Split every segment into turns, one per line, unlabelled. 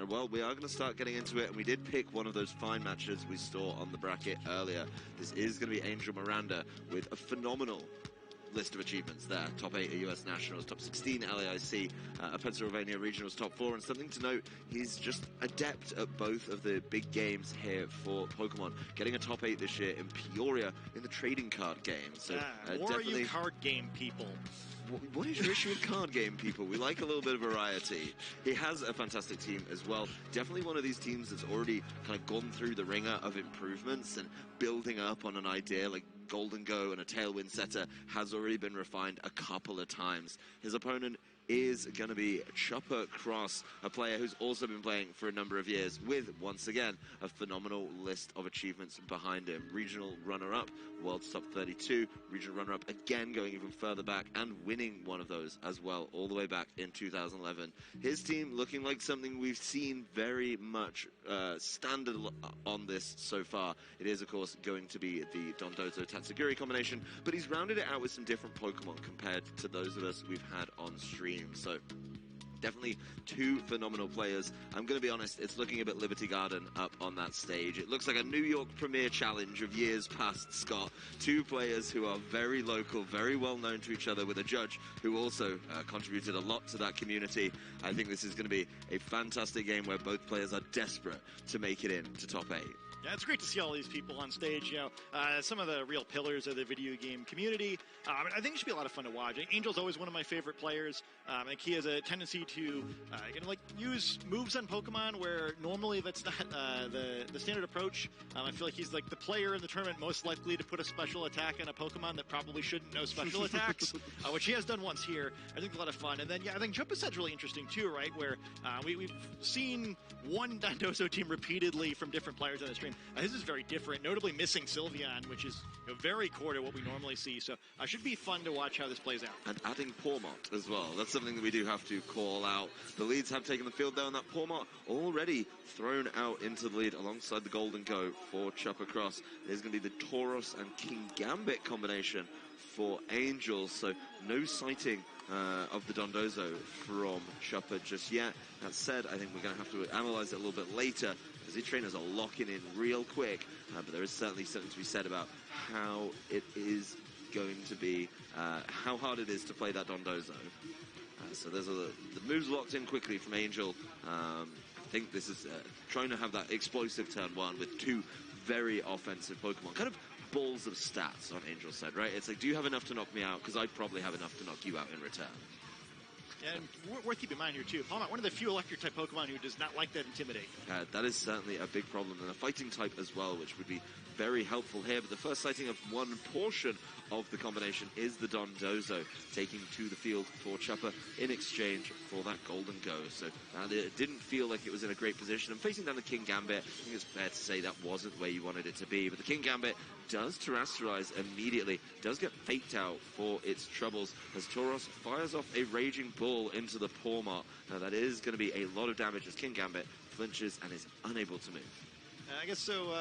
well, we are going to start getting into it, and we did pick one of those fine matches we saw on the bracket earlier. This is going to be Angel Miranda with a phenomenal list of achievements there. Top 8 at US Nationals, top 16 LAIC, a Pennsylvania Regionals top 4, and something to note, he's just adept at both of the big games here for Pokemon. Getting a top 8 this year in Peoria in the trading card game. So
more definitely... you card game people.
What is your issue with card game people? We like a little bit of variety. He has a fantastic team as well. Definitely one of these teams that's already kind of gone through the ringer of improvements and building up on an idea like Golden Go and a Tailwind setter has already been refined a couple of times. His opponent is going to be Chuppa Cross, a player who's also been playing for a number of years with, once again, a phenomenal list of achievements behind him. Regional runner-up, World's Top 32, regional runner-up again going even further back and winning one of those as well, all the way back in 2011. His team looking like something we've seen very much standard on this so far. It is, of course, going to be the Dondozo-Tatsugiri combination, but he's rounded it out with some different Pokemon compared to those of us we've had on stream. So definitely two phenomenal players. I'm going to be honest, it's looking a bit Liberty Garden up on that stage. It looks like a New York Premier Challenge of years past, Scott. Two players who are very local, very well known to each other, with a judge who also contributed a lot to that community. I think this is going to be a fantastic game where both players are desperate to make it into top 8.
Yeah, it's great to see all these people on stage, you know, some of the real pillars of the video game community. I think it should be a lot of fun to watch. Angel's always one of my favorite players. I think he has a tendency to use moves on Pokemon where normally that's not the standard approach. I feel like he's like the player in the tournament most likely to put a special attack on a Pokemon that probably shouldn't know special attacks, which he has done once here. I think a lot of fun. And then, yeah, I think Chuppa set's really interesting too, right, where we've seen one Dondozo team repeatedly from different players on the stream. His is very different, notably missing Sylveon, which is very core to what we normally see. So it should be fun to watch how this plays out.
And adding Pawmot as well. That's something that we do have to call out. The leads have taken the field though, and that Pawmot already thrown out into the lead alongside the Golden Go for Chuppa Cross. There's going to be the Tauros and King Gambit combination for Angels. So no sighting of the Dondozo from Chuppa just yet. That said, I think we're going to have to analyze it a little bit later, as these trainers are locking in real quick, but there is certainly something to be said about how it is going to be, how hard it is to play that Dondozo. So there's the moves locked in quickly from Angel. I think this is trying to have that explosive turn one with two very offensive Pokemon. Kind of balls of stats on Angel's side, right? It's like, do you have enough to knock me out? Because I probably have enough to knock you out in return.
And worth keeping in mind here, too, Pawmot, one of the few electric-type Pokemon who does not like that Intimidate.
That is certainly a big problem, and a fighting type as well, which would be very helpful here. But the first sighting of one portion of the combination is the Dondozo, taking to the field for Chuppa in exchange for that Golden Go. So it didn't feel like it was in a great position. And facing down the King Gambit, I think it's fair to say that wasn't where you wanted it to be. But the King Gambit does terrestrialize immediately, does get faked out for its troubles as Tauros fires off a Raging Bull into the Pawmot. Now that is going to be a lot of damage as King Gambit flinches and is unable to move.
I guess so,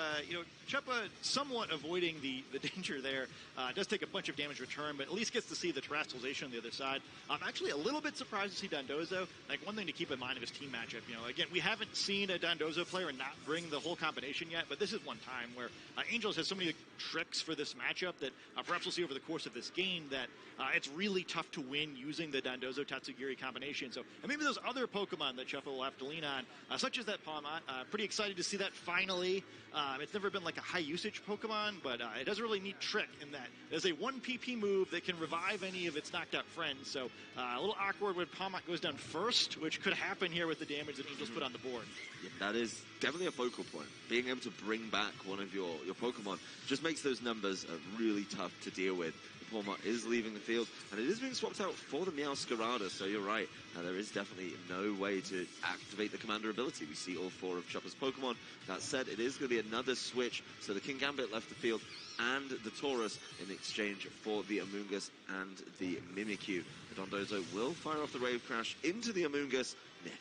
Chuppa somewhat avoiding the danger there. Does take a bunch of damage return, but at least gets to see the terrestrialization on the other side. I'm actually a little bit surprised to see Dondozo. Like, one thing to keep in mind of his team matchup, again, we haven't seen a Dondozo player and not bring the whole combination yet, but this is one time where Angels has so many tricks for this matchup that perhaps we'll see over the course of this game that it's really tough to win using the Dondozo-Tatsugiri combination. So, and maybe those other Pokemon that Chuppa will have to lean on, such as that Pawmot. Pretty excited to see that finally. It's never been like a high usage Pokemon, but it does a really neat trick in that there's a 1 PP move that can revive any of its knocked out friends. So a little awkward when Pawmot goes down first, which could happen here with the damage that Angels put on the board.
Yeah, that is definitely a focal point. Being able to bring back one of your Pokemon just makes those numbers really tough to deal with. Pawmot is leaving the field, and it is being swapped out for the Meowscarada, so you're right. There is definitely no way to activate the Commander ability. We see all 4 of Chuppa's Pokemon. That said, it is going to be another switch, so the King Gambit left the field and the Tauros in exchange for the Amoonguss and the Mimikyu. The Dondozo will fire off the Wave Crash into the Amoonguss.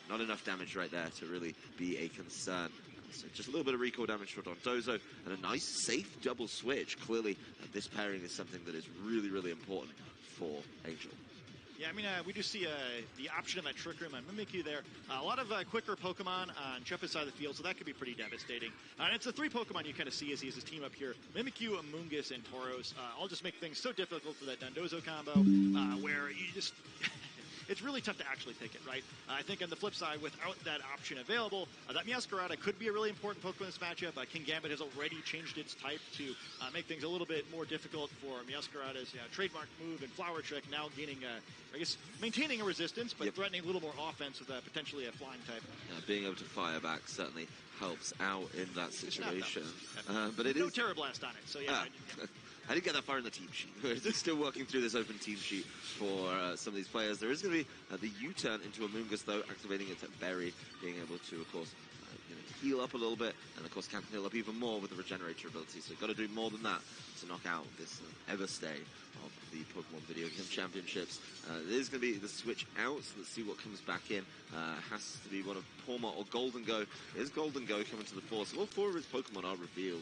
Not enough damage right there to really be a concern. So just a little bit of recoil damage for Dondozo, and a nice, safe double switch. Clearly, this pairing is something that is really, really important for Angel.
Yeah, I mean, we do see the option of that Trick Room on Mimikyu there. A lot of quicker Pokemon on Chuppa's side of the field, so that could be pretty devastating. And it's the 3 Pokemon you kind of see as he has his team up here. Mimikyu, Amoonguss, and Tauros all just make things so difficult for that Dondozo combo, where you just... it's really tough to actually pick it, right? I think on the flip side, without that option available, that Meowscarada could be a really important Pokemon in this matchup. Kingambit has already changed its type to make things a little bit more difficult for Meowscarada's trademark move and Flower Trick, now gaining, I guess, maintaining a resistance, but threatening a little more offense with potentially a flying type.
Being able to fire back certainly helps out in that situation. But
no Terra Blast on it, so yeah.
I didn't get that far in the team sheet. We're still working through this open team sheet for some of these players. There is going to be the U-turn into Amoonguss, though, activating its Berry, being able to, of course, heal up a little bit, and, of course, can heal up even more with the Regenerator ability. So you've got to do more than that to knock out this Everstay of the Pokemon Video Game Championships. There's going to be the switch out, so let's see what comes back in. Has to be one of Porma or Golden Go. Is Golden Go coming to the fore? So all 4 of his Pokemon are revealed.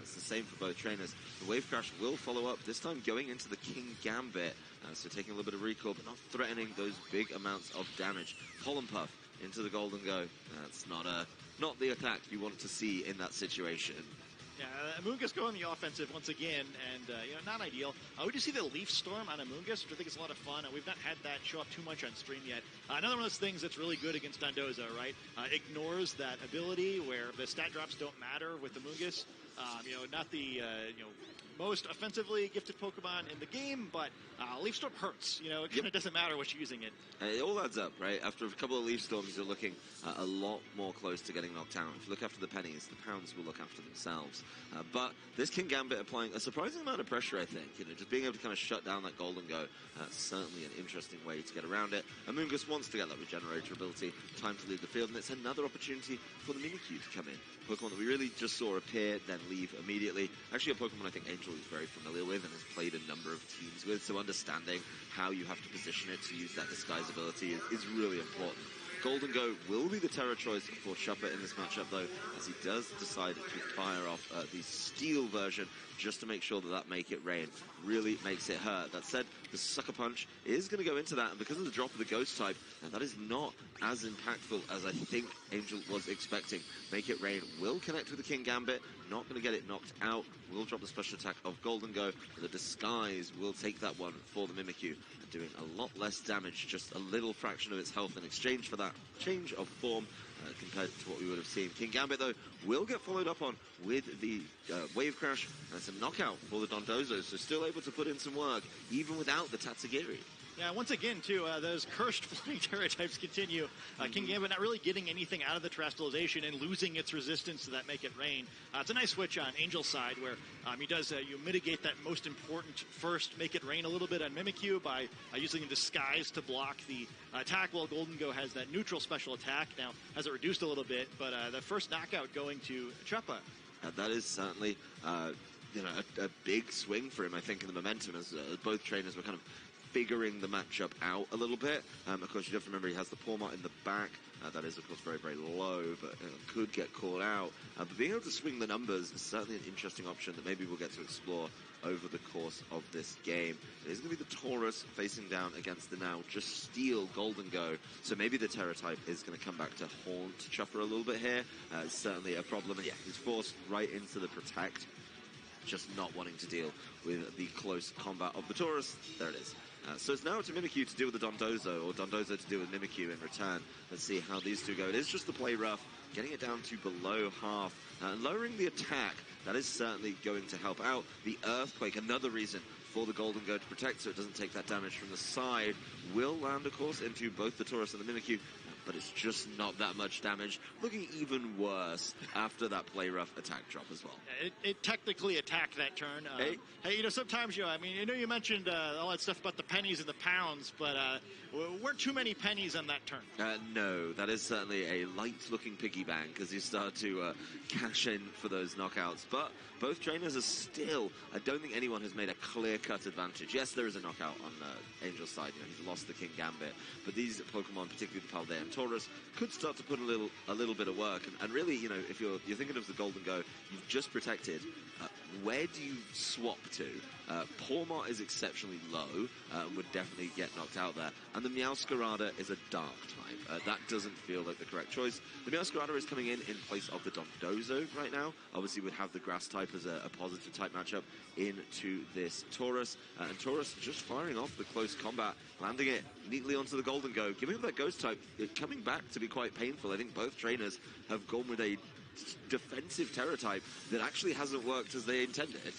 It's the same for both trainers. The Wave Crash will follow up, this time going into the Kingambit. So taking a little bit of recoil, but not threatening those big amounts of damage. Pollen Puff into the Golden Go. That's not the attack you want to see in that situation.
Yeah, Amoonguss going the offensive once again, and not ideal. We do see the Leaf Storm on Amoonguss, which I think is a lot of fun. We've not had that show up too much on stream yet. Another one of those things that's really good against Dondozo, right? Ignores that ability where the stat drops don't matter with Amoonguss. Not the most offensively gifted Pokemon in the game, but Leaf Storm hurts. It kind of doesn't matter what you're using it.
It all adds up, right? After a couple of Leaf Storms, you're looking a lot more close to getting knocked out. If you look after the pennies, the pounds will look after themselves. But this Kingambit applying a surprising amount of pressure, I think. Just being able to kind of shut down that Golden Go, certainly an interesting way to get around it. Amoonguss wants to get that Regenerator ability, time to leave the field, and it's another opportunity for the Mimikyu to come in. Pokemon that we really just saw appear, then leave immediately. Actually, a Pokemon I think Angel is very familiar with and has played a number of teams with, so understanding how you have to position it to use that disguise ability is really important. Golden Go will be the Terra choice for Chuppa in this matchup, though, as he does decide to fire off the Steel version just to make sure that Make It Rain really makes it hurt. That said, the Sucker Punch is going to go into that, and because of the drop of the Ghost type, that is not as impactful as I think Angel was expecting. Make It Rain will connect with the Kingambit, not going to get it knocked out, will drop the special attack of Golden Go, but the Disguise will take that one for the Mimikyu, doing a lot less damage, just a little fraction of its health in exchange for that change of form compared to what we would have seen. Kingambit, though, will get followed up on with the Wave Crash, and it's a knockout for the Dondozo, so still able to put in some work, even without the Tatsugiri.
Yeah, once again, too, those cursed flying Terra types continue. Kingambit not really getting anything out of the Terastallization and losing its resistance to that Make It Rain. It's a nice switch on Angel's side where he does you mitigate that most important first Make It Rain a little bit on Mimikyu by using the Disguise to block the attack, while Golden Go has that neutral special attack. Now, has it reduced a little bit, but the first knockout going to Chuppa.
That is certainly a big swing for him, I think, in the momentum, as both trainers were kind of figuring the matchup out a little bit. Of course, you have to remember he has the Porma in the back. That is, of course, very, very low, but could get caught out. But being able to swing the numbers is certainly an interesting option that maybe we'll get to explore over the course of this game. It is going to be the Taurus facing down against the now just Steel Golden Go. So maybe the Terra type is going to come back to haunt Chuppa a little bit here. It's certainly a problem. And yeah, he's forced right into the Protect, just not wanting to deal with the close combat of the Taurus. There it is. So it's now to Mimikyu to deal with the Dondozo, or Dondozo to deal with Mimikyu in return. Let's see how these two go. It is just the play rough, getting it down to below half, lowering the attack. That is certainly going to help out. The Earthquake, another reason for the Golden Go to protect so it doesn't take that damage from the side, will land, of course, into both the Taurus and the Mimikyu, but it's just not that much damage. Looking even worse after that play rough attack drop as well.
It technically attacked that turn. Hey, sometimes, you mentioned all that stuff about the pennies and the pounds, but weren't too many pennies on that turn.
No, that is certainly a light-looking piggy bank as you start to cash in for those knockouts. But both trainers are still, I don't think anyone has made a clear-cut advantage. Yes, there is a knockout on Angel's side. He's lost the Kingambit, but these Pokemon, particularly the Paldea and Taurus, could start to put a little bit of work. And really, if you're thinking of the Golden Go, you've just protected where do you swap to? Pormart is exceptionally low and would definitely get knocked out there. And the Meowscarada is a dark type. That doesn't feel like the correct choice. The Meowscarada is coming in place of the Dondozo right now. Obviously, would have the grass type as a positive type matchup into this Taurus. And Taurus just firing off the close combat, landing it neatly onto the Golden Go, giving him that ghost type, coming back to be quite painful. I think both trainers have gone with a defensive Terra type that actually hasn't worked as they intended.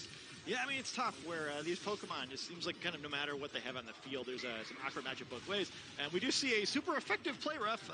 Yeah, I mean, it's tough where these Pokemon, it seems like kind of no matter what they have on the field, there's some awkward matchup both ways. And we do see a super effective play rough,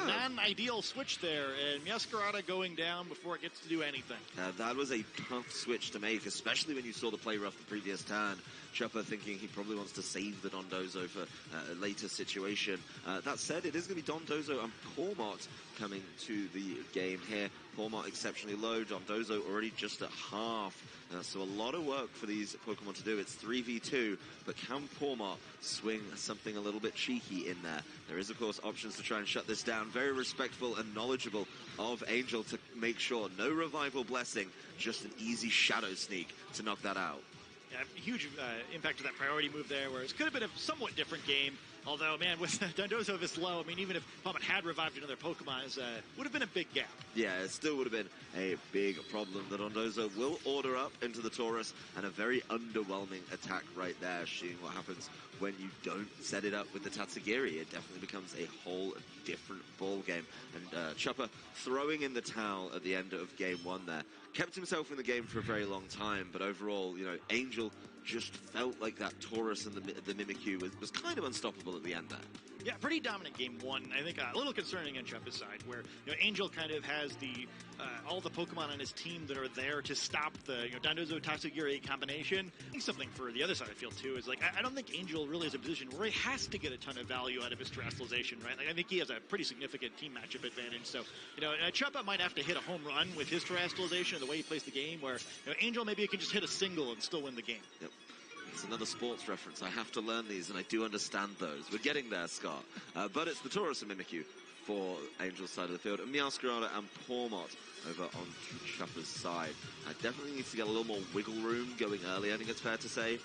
non-ideal switch there, and Meowscarada going down before it gets to do anything.
That was a tough switch to make, especially when you saw the play rough the previous turn. Chuppa thinking he probably wants to save the Dondozo for a later situation. That said, it is going to be Dondozo and Pormart coming to the game here. Pormart exceptionally low, Dondozo already just at half. So a lot of work for these Pokemon to do. It's 3v2, but can Pormart swing something a little bit cheeky in there? There is, of course, options to try and shut this down. Very respectful and knowledgeable of Angel to make sure no Revival Blessing, just an easy Shadow Sneak to knock that out.
Yeah, huge impact to that priority move there, whereas could have been a somewhat different game. Although, man, with Dondozo this low, I mean, even if Pormart had revived another Pokemon, it would have been a big gap.
Yeah, it still would have been a big problem. The Dondozo will order up into the Taurus, and a very underwhelming attack right there, seeing what happens when you don't set it up with the Tatsugiri. It definitely becomes a whole different ball game. And Chuppa throwing in the towel at the end of game one there. Kept himself in the game for a very long time, but overall, you know, Angel just felt like that Taurus and the Mimikyu was kind of unstoppable at the end there.
Yeah, pretty dominant game one. I think a little concerning on Chuppa's side, where Angel kind of has all the Pokemon on his team that are there to stop the Dondozo Tatsugiri combination. I think something for the other side of the field too is like I don't think Angel really is in a position where he has to get a ton of value out of his terrestrialization, right? Like I think he has a pretty significant team matchup advantage. So Chuppa might have to hit a home run with his terrestrialization and the way he plays the game, where Angel maybe can just hit a single and still win the game.
Yep. It's another sports reference. I have to learn these, and I do understand those. We're getting there, Scott. But it's the Taurus and Mimikyu for Angel's side of the field, and Meowscarada and Pormart over on Chuppa's side. Definitely needs to get a little more wiggle room going early, I think it's fair to say,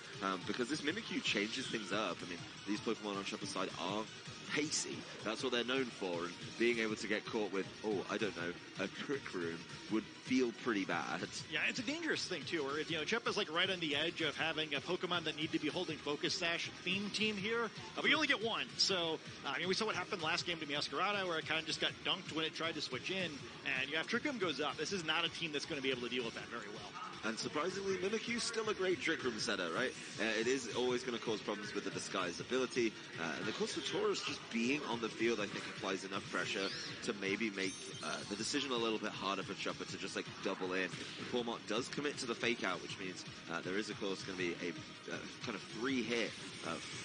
because this Mimikyu changes things up. I mean, these Pokemon on Chuppa's side are pacey. That's what they're known for, and being able to get caught with, I don't know, a Trick Room would feel pretty bad.
Yeah, it's a dangerous thing too, where Chuppa's like right on the edge of having a Pokemon that need to be holding Focus Sash theme team here, but you only get one. So we saw what happened last game to Meowscarada, where it kind of just got dunked when it tried to switch in, and if Trick Room goes up, this is not a team that's going to be able to deal with that very well.
And surprisingly, Mimikyu's still a great Trick Room setter, right? It is always going to cause problems with the Disguise ability. And of course, the Taurus just being on the field, I think, applies enough pressure to maybe make the decision a little bit harder for Chuppa to just, like, double in. And Pormart does commit to the fake out, which means there is, of course, going to be a kind of free hit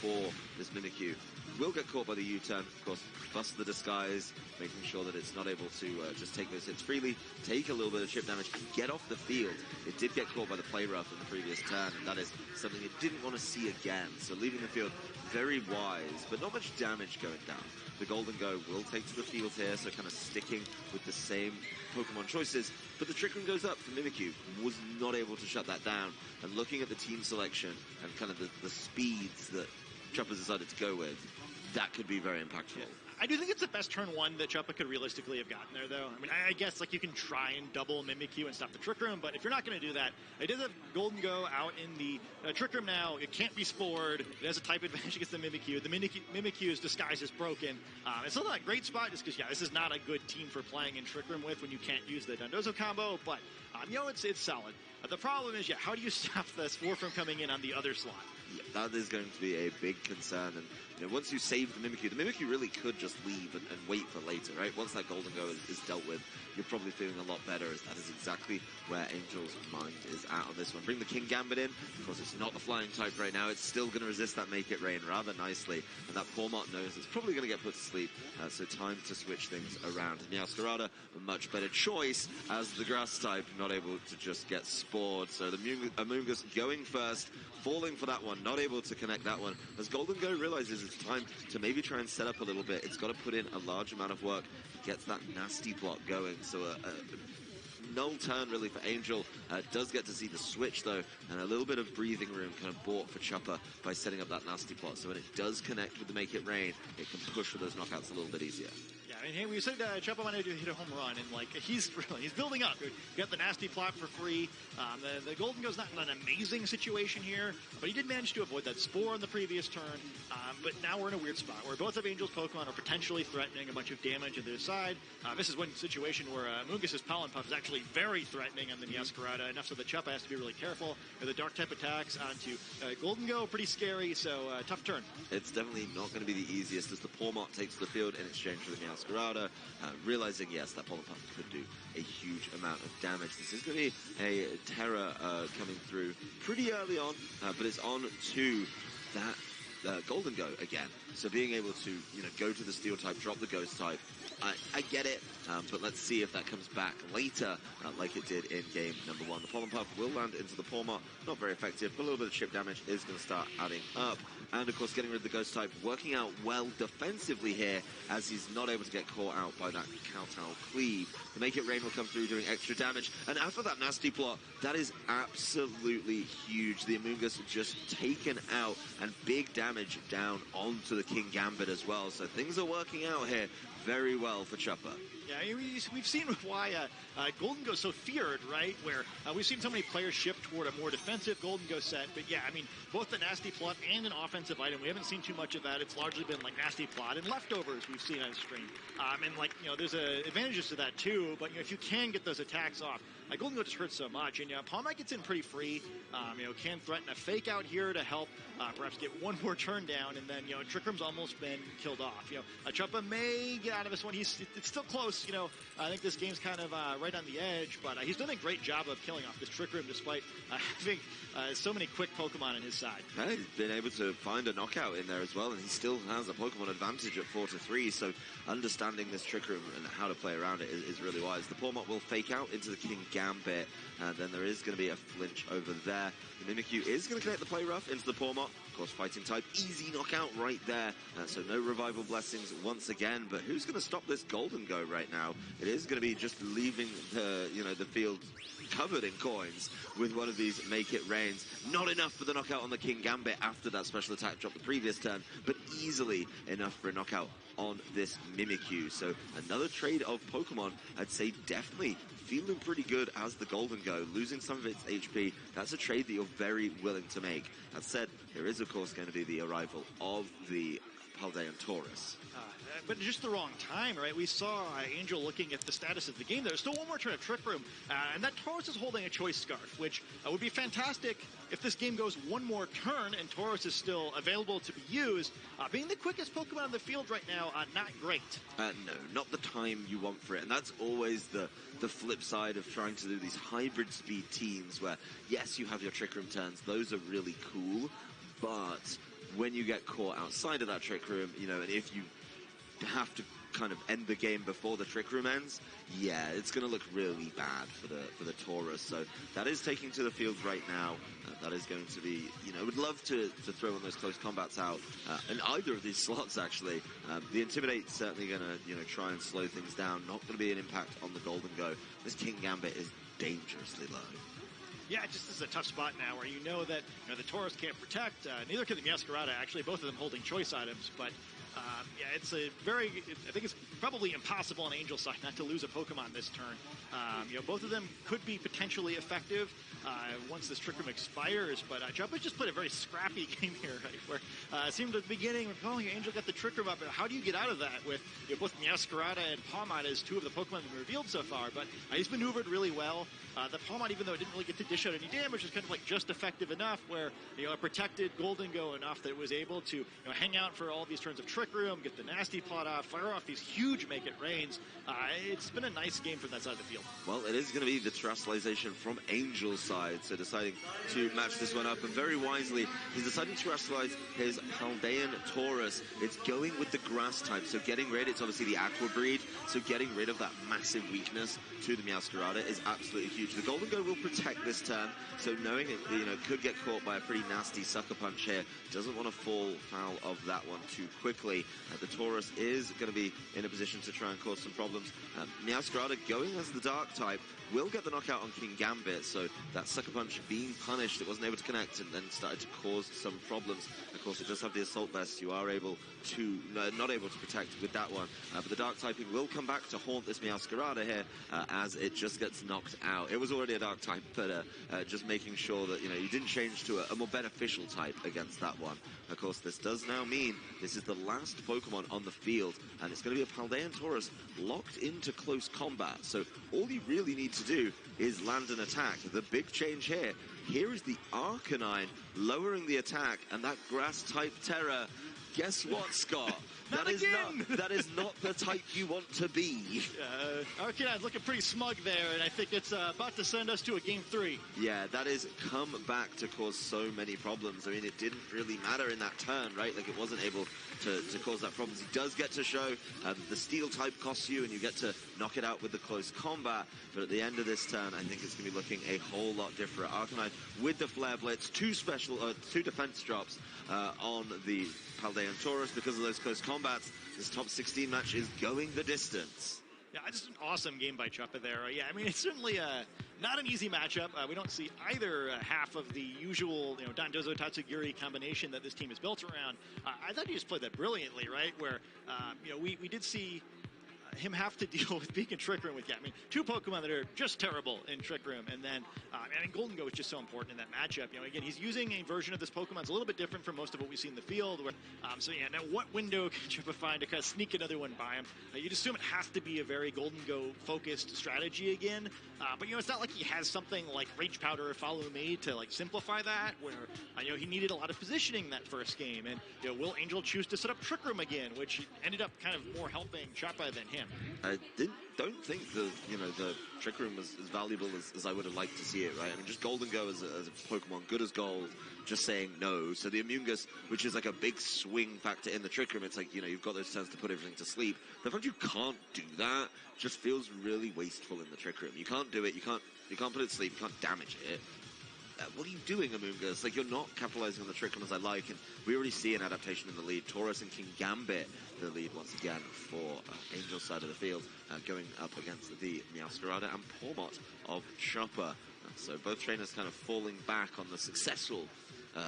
for this Mimikyu. Will get caught by the U-turn, of course, bust the Disguise, making sure that it's not able to just take those hits freely, take a little bit of chip damage, and get off the field. It did get caught by the play rough in the previous turn, and that is something it didn't want to see again. So leaving the field very wise, but not much damage going down. The Golden Go will take to the field here, so kind of sticking with the same Pokemon choices, but the Trick Room goes up for Mimikyu, was not able to shut that down. And looking at the team selection and kind of the speeds that Chuppa decided to go with, that could be very impactful.
Yeah. I do think it's the best turn one that Chuppa could realistically have gotten there, though. I mean, I guess like you can try and double Mimikyu and stop the Trick Room, but if you're not going to do that, it does have Golden Go out in the Trick Room now. It can't be spored. It has a type advantage against the Mimikyu. The Mimikyu's Disguise is broken. It's still not a great spot just because, this is not a good team for playing in Trick Room with when you can't use the Dondozo combo, but, it's solid. The problem is, how do you stop this 4 from coming in on the other slot?
Yeah, that is going to be a big concern, and once you save the Mimikyu really could just leave and wait for later, right? Once that Golden Go is dealt with, you're probably feeling a lot better, as that is exactly where Angel's mind is at on this one. Bring the King Gambit in. Of course, it's not the flying type right now. It's still going to resist that Make It Rain rather nicely, and that Pormart knows it's probably going to get put to sleep, so time to switch things around. Meowscarada, a much better choice, as the grass type not able to just get spored, so the Amoonguss going first, falling for that one, not able to connect that one, as Golden Go realizes it's time to maybe try and set up a little bit. It's got to put in a large amount of work, gets that nasty block going, so null turn really for Angel. Does get to see the switch though, and a little bit of breathing room kind of bought for Chuppa by setting up that nasty plot. So when it does connect with the Make It Rain, it can push for those knockouts a little bit easier.
I mean, hey, we said Chuppa wanted to hit a home run, and like he's building up. You got the nasty plot for free. The Golden Go's not in an amazing situation here, but he did manage to avoid that spore in the previous turn. But now we're in a weird spot where both of Angel's Pokemon are potentially threatening a bunch of damage on their side. This is one situation where Mungus' Pollen Puff is actually very threatening on the Meowscarada, enough so that Chuppa has to be really careful. The dark type attacks onto Golden Go, pretty scary, so tough turn.
It's definitely not going to be the easiest as the Pawmot takes the field in exchange for the Meowscarada. Realizing, yes, that Pollen Puff could do a huge amount of damage. This is going to be a Terra coming through pretty early on, but it's on to that Golden Go again. So being able to, go to the Steel type, drop the Ghost type, I get it, but let's see if that comes back later, like it did in game number 1. The Pollen Puff will land into the Pawmot, not very effective, but a little bit of chip damage is going to start adding up. And of course, getting rid of the Ghost type, working out well defensively here, as he's not able to get caught out by that Kowtow Cleave. The Make It Rain will come through doing extra damage, and after that nasty plot, that is absolutely huge. The Amoonguss just taken out, and big damage down onto the King Gambit as well. So things are working out here very well for Chuppa.
Yeah, we've seen why Golden Go's so feared, right? Where we've seen so many players shift toward a more defensive Golden Go set. But yeah, I mean, both the Nasty Plot and an offensive item, we haven't seen too much of that. It's largely been like Nasty Plot and leftovers we've seen on stream. And like, there's advantages to that too. But if you can get those attacks off, Golden Go just hurts so much. And Palmite gets in pretty free. Can threaten a fake out here to help perhaps get one more turn down. And then, Trick Room's almost been killed off. Chuppa may get out of this one. It's still close. I think this game's kind of right on the edge, but he's done a great job of killing off this Trick Room despite having so many quick Pokemon on his side.
Yeah, he's been able to find a knockout in there as well, and he still has a Pokemon advantage at 4-3, so understanding this Trick Room and how to play around it is really wise. The Pawmot will fake out into the King Gambit, and then there is going to be a flinch over there. The Mimikyu is going to connect the Play Rough into the Pawmot. Of course, Fighting type, easy knockout right there. So no Revival Blessings once again, but who's going to stop this Golden Go right now? It is going to be just leaving the, the field covered in coins with one of these Make It Rains. Not enough for the knockout on the King Gambit after that special attack drop the previous turn, but easily enough for a knockout on this Mimikyu. So another trade of Pokemon, I'd say definitely feeling pretty good as the Golden Go, losing some of its HP. That's a trade that you're very willing to make. That said, there is of course going to be the arrival of the Paldean Taurus.
But just the wrong time, right? We saw Angel looking at the status of the game. There's still one more turn of Trick Room, and that Taurus is holding a Choice Scarf, which would be fantastic if this game goes one more turn and Taurus is still available to be used. Being the quickest Pokemon on the field right now, not great.
No, not the time you want for it, and that's always the flip side of trying to do these hybrid speed teams where, yes, you have your Trick Room turns. Those are really cool, but when you get caught outside of that Trick Room, and if you have to kind of end the game before the Trick Room ends, yeah, it's going to look really bad for the Taurus. So that is taking to the field right now. That is going to be, would love to throw one of those close combats out in either of these slots, actually. The Intimidate's certainly going to, try and slow things down. Not going to be an impact on the Golden Go. This King Gambit is dangerously low.
Yeah, this is a tough spot now where that the Taurus can't protect. Neither can the Meowscarada, actually, both of them holding choice items, but yeah, it's I think it's probably impossible on Angel's side not to lose a Pokemon this turn. Both of them could be potentially effective once this Trick Room expires, but Chuppa just played a very scrappy game here, right, where it seemed at the beginning, Angel got the Trick Room up, but how do you get out of that with both Meowscarada and Pawmot as two of the Pokemon that were revealed so far? But he's maneuvered really well. The Pawmot, even though it didn't really get to dish out any damage, was kind of like just effective enough where it protected Golden Go enough that it was able to hang out for all these turns of Trick Room, get the nasty plot off, fire off these huge Make It Rains. It's been a nice game from that side of the field.
Well, it is going to be the terrestrialization from Angel's side, so deciding to match this one up, and very wisely, he's deciding to terrestrialize his Paldean Taurus. It's going with the grass type, so getting rid, it's obviously the Aqua breed, so getting rid of that massive weakness to the Meowscarada is absolutely huge. The Golden Go will protect this turn, so knowing it, could get caught by a pretty nasty sucker punch here, doesn't want to fall foul of that one too quickly. quickly. The Taurus is going to be in a position to try and cause some problems. Meowscarada going as the Dark type will get the knockout on King Gambit, so that Sucker Punch being punished, it wasn't able to connect and then started to cause some problems. Of course, it does have the Assault Vest. You are able to, not able to protect with that one, but the Dark typing will come back to haunt this Meowscarada here as it just gets knocked out. It was already a Dark type, but just making sure that, you didn't change to a more beneficial type against that one. Of course, this does now mean this is the last Pokemon on the field, and it's going to be a Paldean Taurus locked into close combat. So all you really need to do is land an attack. The big change here is the Arcanine lowering the attack, and that Grass-type Terror. Guess what, Scott? That is not the type you want to be.
Arcanine's looking pretty smug there, and I think it's about to send us to a Game 3.
Yeah, that is come back to cause so many problems. I mean, it didn't really matter in that turn, right? Like, it wasn't able to cause that problems. He does get to show the Steel type costs you, and you get to knock it out with the close combat. But at the end of this turn, I think it's going to be looking a whole lot different. Arcanine with the Flare Blitz, two defense drops on the Paldean Taurus because of those close combats. This top 16 match is going the distance.
Yeah, just an awesome game by Chuppa there. Yeah, I mean, it's certainly not an easy matchup. We don't see either half of the usual, Dondozo Tatsugiri combination that this team is built around. I thought he just played that brilliantly, right? Where, we did see him have to deal with Beacon Trick Room with, two Pokemon that are just terrible in Trick Room. And then, Golden Go is just so important in that matchup. Again, he's using a version of this Pokemon that's a little bit different from most of what we see in the field. Where, now what window can Chuppa find to kind of sneak another one by him? You'd assume it has to be a very Golden Go focused strategy again. But, it's not like he has something like Rage Powder or Follow Me to, simplify that, where, he needed a lot of positioning that first game. And, will Angel choose to set up Trick Room again, which ended up kind of more helping Chuppa than him?
I don't think the Trick Room was as valuable as I would have liked to see it, right? I mean, just Golden Go as a Pokemon, good as gold, just saying no. So the Amoonguss, which is like a big swing factor in the Trick Room, it's like, you've got those turns to put everything to sleep. The fact you can't do that just feels really wasteful in the Trick Room. You can't do it, you can't put it to sleep, you can't damage it. What are you doing, Amoonguss? Like, you're not capitalizing on the Trick Room as I like, and we already see an adaptation in the lead. Taurus and King Gambit, the lead once again for Angel's side of the field, going up against the Meowscarada and Pawmot of Chuppa. So both trainers kind of falling back on the successful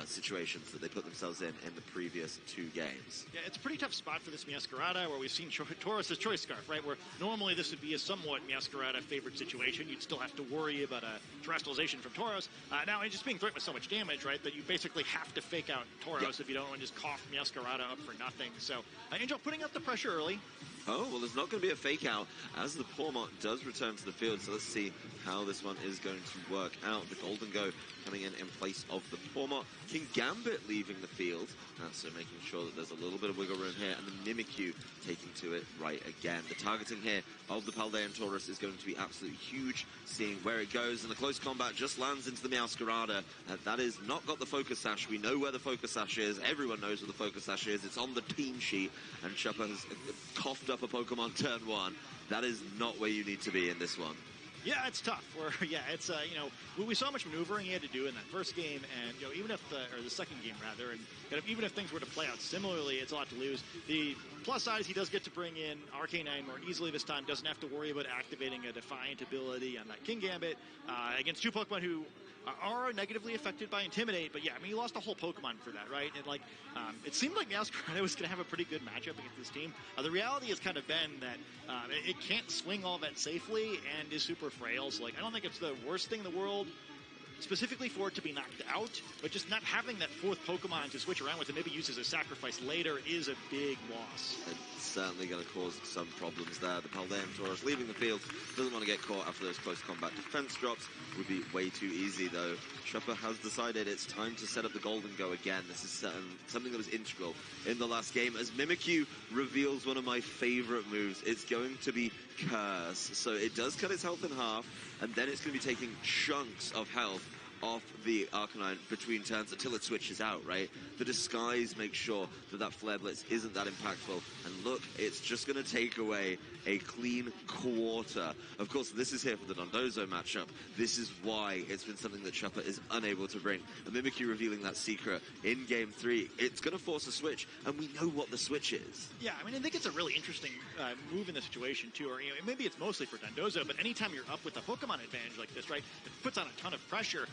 situations that they put themselves in the previous two games.
Yeah, it's a pretty tough spot for this Meowscarada, where we've seen Taurus's Choice Scarf, right? Where normally this would be a somewhat Meowscarada favorite situation. You'd still have to worry about a terrestrialization from Tauros. Now, it's just being threatened with so much damage, right, that you basically have to fake out Tauros if you don't want to just cough Meowscarada up for nothing. So, Angel putting up the pressure early.
Oh, well, there's not going to be a fake out as the Pawmot does return to the field. So let's see how this one is going to work out. The Golden Go coming in place of the Pawmot. King Gambit leaving the field. So making sure that there's a little bit of wiggle room here. And the Mimikyu taking to it right again. The targeting here of the Paldean Taurus is going to be absolutely huge. Seeing where it goes. And the close combat just lands into the Meowscarada. That is not got the Focus Sash. We know where the Focus Sash is. Everyone knows where the Focus Sash is. It's on the team sheet. And Chuppa has coughed up a Pokemon turn one. That is not where you need to be in this one.
Yeah, it's tough. It's we saw how much maneuvering he had to do in that first game, and even if the second game rather, and even if things were to play out similarly, it's a lot to lose. The plus side is he does get to bring in Arcanine more easily this time. Doesn't have to worry about activating a Defiant ability on that King Gambit against two Pokemon who are negatively affected by Intimidate, but he lost a whole Pokemon for that, right? And it seemed like Meowscarada was going to have a pretty good matchup against this team. The reality has kind of been that it can't swing all that safely and is super frail. So I don't think it's the worst thing in the world specifically for it to be knocked out, but just not having that fourth Pokemon to switch around with and maybe use as a sacrifice later is a big loss.
It's certainly going to cause some problems there. The Paldean Taurus leaving the field, doesn't want to get caught after those close combat defense drops. Would be way too easy though. Chuppa has decided it's time to set up the Golden Go again. This is something that was integral in the last game as Mimikyu reveals one of my favorite moves. It's going to be Curse. So it does cut its health in half, and then it's going to be taking chunks of health off the Arcanine between turns until it switches out, right? The disguise makes sure that that Flare Blitz isn't that impactful. And look, it's just going to take away a clean quarter. Of course, this is here for the Dondozo matchup. This is why it's been something that Chuppa is unable to bring. And Mimikyu revealing that secret in Game 3, it's going to force a switch, and we know what the switch is.
Yeah, I mean, I think it's a really interesting move in the situation, too. Or, maybe it's mostly for Dondozo, but anytime you're up with a Pokemon advantage like this, right, it puts on a ton of pressure,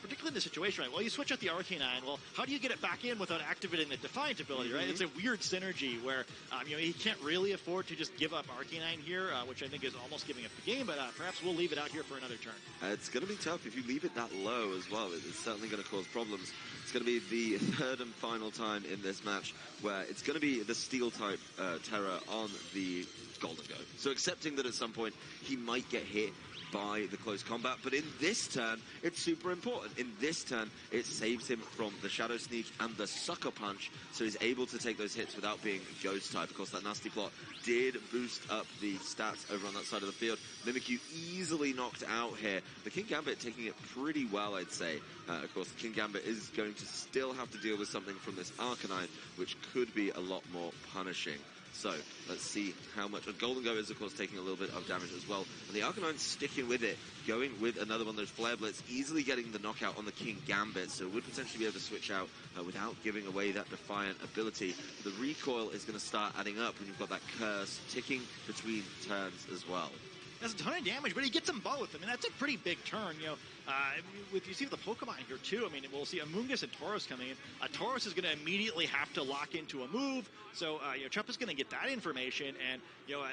particularly in the situation, right? Well, you switch out the Arcanine. Well, how do you get it back in without activating the Defiant ability, right? It's a weird synergy where, he can't really afford to just give up Arcanine here, which I think is almost giving up the game, but perhaps we'll leave it out here for another turn.
It's going to be tough. If you leave it that low as well, it's certainly going to cause problems. It's going to be the third and final time in this match where it's going to be the Steel-type Terror on the Golden Go. So accepting that at some point he might get hit by the close combat, but in this turn, it's super important. In this turn, it saves him from the Shadow Sneak and the Sucker Punch, so he's able to take those hits without being Ghost type. Of course, that Nasty Plot did boost up the stats over on that side of the field. Mimikyu easily knocked out here. The King Gambit taking it pretty well, I'd say. Of course, the King Gambit is going to still have to deal with something from this Arcanine, which could be a lot more punishing. So, let's see how much. And Golden Go is, of course, taking a little bit of damage as well. And the Arcanine sticking with it, going with another one of those Flare Blitz, easily getting the knockout on the King Gambit. So, would potentially be able to switch out without giving away that Defiant ability. The recoil is going to start adding up when you've got that Curse ticking between turns as well.
That's a ton of damage, but he gets them both. I mean, that's a pretty big turn, you see the Pokemon here, too. I mean, we'll see Amoonguss and Tauros coming in. Tauros is going to immediately have to lock into a move, so, Chuppa's going to get that information, and,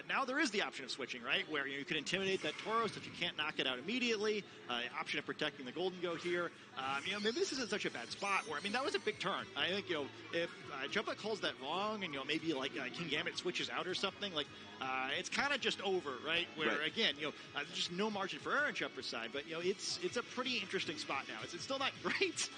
now there is the option of switching, right, where, you can intimidate that Tauros if you can't knock it out immediately, option of protecting the Golden Go here. Maybe this isn't such a bad spot where, I mean, that was a big turn. I think, if Chuppa calls that wrong and, maybe, like, King Gambit switches out or something, like, it's kind of just over, right, where,
right.
Again, there's just no margin for error on Chuppa's side, but, it's a pretty interesting spot now. It's still not great,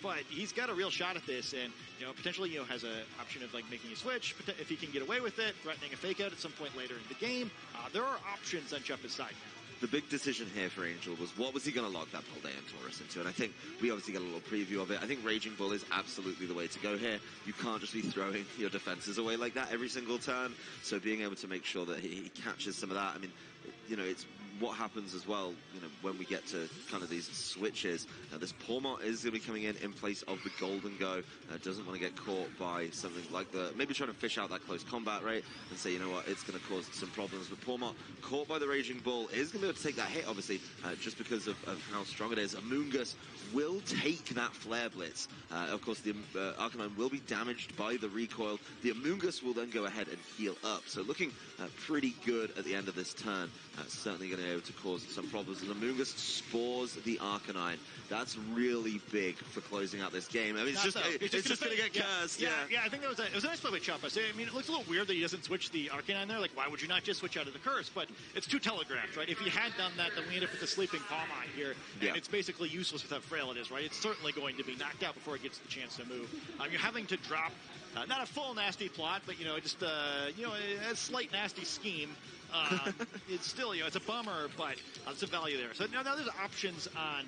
but he's got a real shot at this, and, potentially, has an option of, like, making a switch, if he can get away with it, threatening a fake out at some point later in the game. There are options on Chuppa's side now.
The big decision here for Angel was what was he going to lock that Paldean Taurus into, and I think we obviously got a little preview of it. I think Raging Bull is absolutely the way to go here. You can't just be throwing your defenses away like that every single turn, so being able to make sure that he catches some of that, I mean, it's what happens as well, when we get to kind of these switches. This Pawmot is going to be coming in place of the Golden Go. Doesn't want to get caught by something like maybe trying to fish out that close combat rate and say, you know what, it's going to cause some problems. But Pawmot, caught by the Raging Bull, is going to be able to take that hit, obviously, just because of how strong it is. Amoonguss will take that Flare Blitz. Of course, the Arcanine will be damaged by the recoil. The Amoonguss will then go ahead and heal up. So looking pretty good at the end of this turn. Certainly going to be able to cause some problems. And Amoonguss spores the Arcanine. That's really big for closing out this game. I mean, it's just going to get cursed.
Yeah, I think it was a nice play with Chuppa. So, I mean, it looks a little weird that he doesn't switch the Arcanine there. Like, why would you not just switch out of the Curse? But it's too telegraphed, right? If he had done that, then we end up with the Sleeping Pawmot here. And it's basically useless with how frail it is, right? It's certainly going to be knocked out before it gets the chance to move. You're having to drop, not a full nasty plot, but, just, a slight nasty scheme. It's still, it's a bummer, but there's a value there. So now there's options on,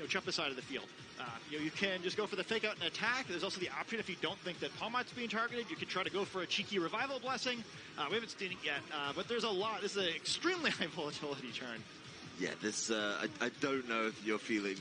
Chuppa's side of the field. You can just go for the fake out and attack. There's also the option, if you don't think that Pawmot's being targeted, you can try to go for a cheeky Revival Blessing. We haven't seen it yet, but there's a lot. This is an extremely high volatility turn.
Yeah, this, I don't know if you're feeling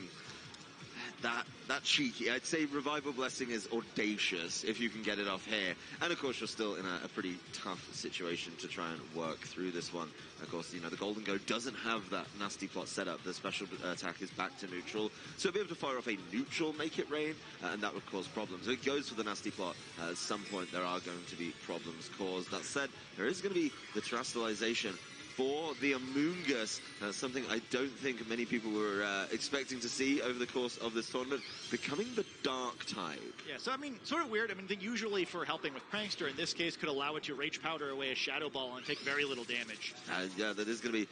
that cheeky. I'd say Revival Blessing is audacious if you can get it off here. And of course, you're still in a pretty tough situation to try and work through this one. Of course, the Golden Go doesn't have that nasty plot set up. The special attack is back to neutral. So it'll be able to fire off a neutral Make It Rain, and that would cause problems. So it goes for the nasty plot. At some point, there are going to be problems caused. That said, there is going to be the Terastallization for the Amoonguss, something I don't think many people were expecting to see over the course of this tournament, becoming the Dark type.
Yeah, so I mean, sort of weird. I mean, they usually for helping with Prankster, in this case, could allow it to Rage Powder away a Shadow Ball and take very little damage.
Yeah, that is going to be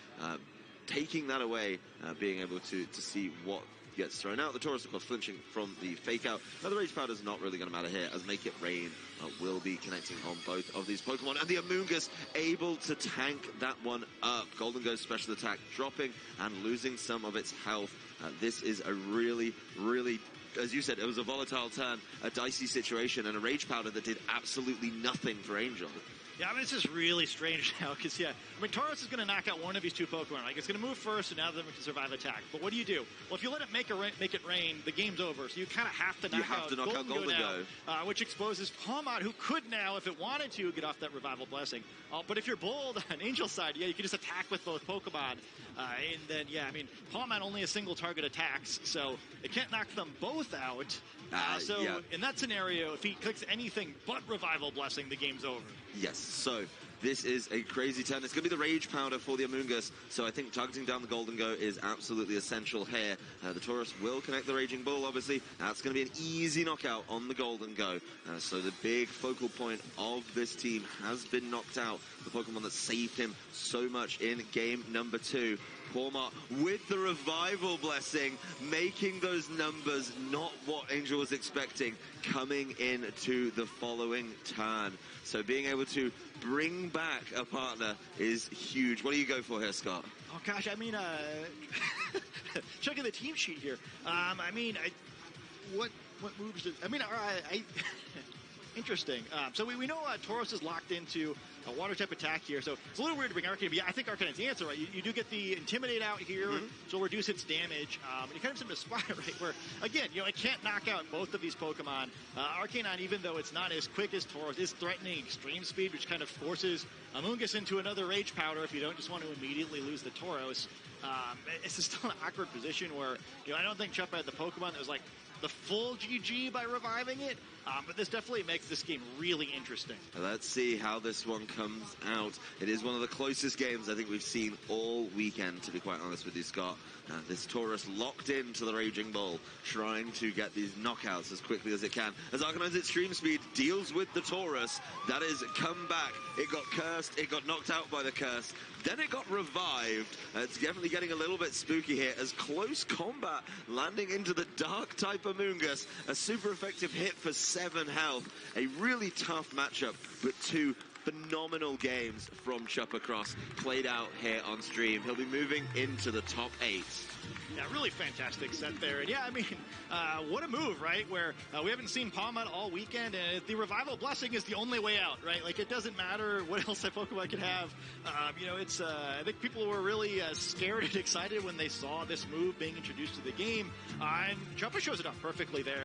taking that away, being able to see what gets thrown out. The Taurus, of course, flinching from the fake out. Now, the Rage Powder is not really going to matter here, as Make It Rain will be connecting on both of these Pokemon. And the Amoonguss able to tank that one up. Golden Go's special attack dropping and losing some of its health. This is a really, really, as you said, it was a volatile turn, a dicey situation, and a Rage Powder that did absolutely nothing for Angel.
Yeah, I mean, this is really strange now, because, yeah, I mean, Tauros is going to knock out one of these two Pokemon, right? It's going to move first, and now then we can survive attack. But what do you do? Well, if you let it make it rain, the game's over. So you kind of have to knock out Golden Go now, which exposes Palmot, who could now, if it wanted to, get off that Revival Blessing. But if you're bold on Angel's side, yeah, you can just attack with both Pokemon. And then, yeah, I mean, Palmot only has single target attacks, so it can't knock them both out. So in that scenario, if he clicks anything but Revival Blessing, the game's over.
Yes, so this is a crazy turn. It's going to be the Rage Powder for the Amoonguss, so I think targeting down the Golden Go is absolutely essential here. The Taurus will connect the Raging Bull, obviously. That's going to be an easy knockout on the Golden Go. So the big focal point of this team has been knocked out. The Pokemon that saved him so much in game number 2. Palmot with the Revival Blessing, making those numbers not what Angel was expecting, coming into the following turn. So being able to bring back a partner is huge. What do you go for here, Scott?
Oh, gosh, I mean, checking the team sheet here. What moves did, interesting. So we know Tauros is locked into a water type attack here, so it's a little weird to bring Arcanine, but yeah, I think Arcanine's the answer, right? You do get the Intimidate out here, so it'll reduce its damage, and you kind of in a spot, right, where, again, you know, it can't knock out both of these Pokemon. Arcanine, even though it's not as quick as Tauros, is threatening extreme speed, which kind of forces Amoonguss into another Rage Powder if you don't just want to immediately lose the Tauros. It's just still an awkward position where, you know, I don't think Chuppa had the Pokemon that was like the full GG by reviving it, but this definitely makes this game really interesting.
Let's see how this one comes out. It is one of the closest games I think we've seen all weekend, to be quite honest with you, Scott. This Taurus locked into the Raging Bull, trying to get these knockouts as quickly as it can. As Arcanine's extreme speed deals with the Taurus, that is come back. It got cursed, it got knocked out by the curse, then it got revived. It's definitely getting a little bit spooky here as close combat landing into the dark type Amoonguss. A super effective hit for 7 health. A really tough matchup, but 2 phenomenal games from Chuppa Cross played out here on stream. He'll be moving into the top 8.
Yeah, really fantastic set there. And yeah, I mean, what a move, right? Where we haven't seen Palmot all weekend, and the Revival Blessing is the only way out, right? Like, it doesn't matter what else that Pokemon could have. You know, it's, I think people were really scared and excited when they saw this move being introduced to the game. And Chuppa shows it up perfectly there.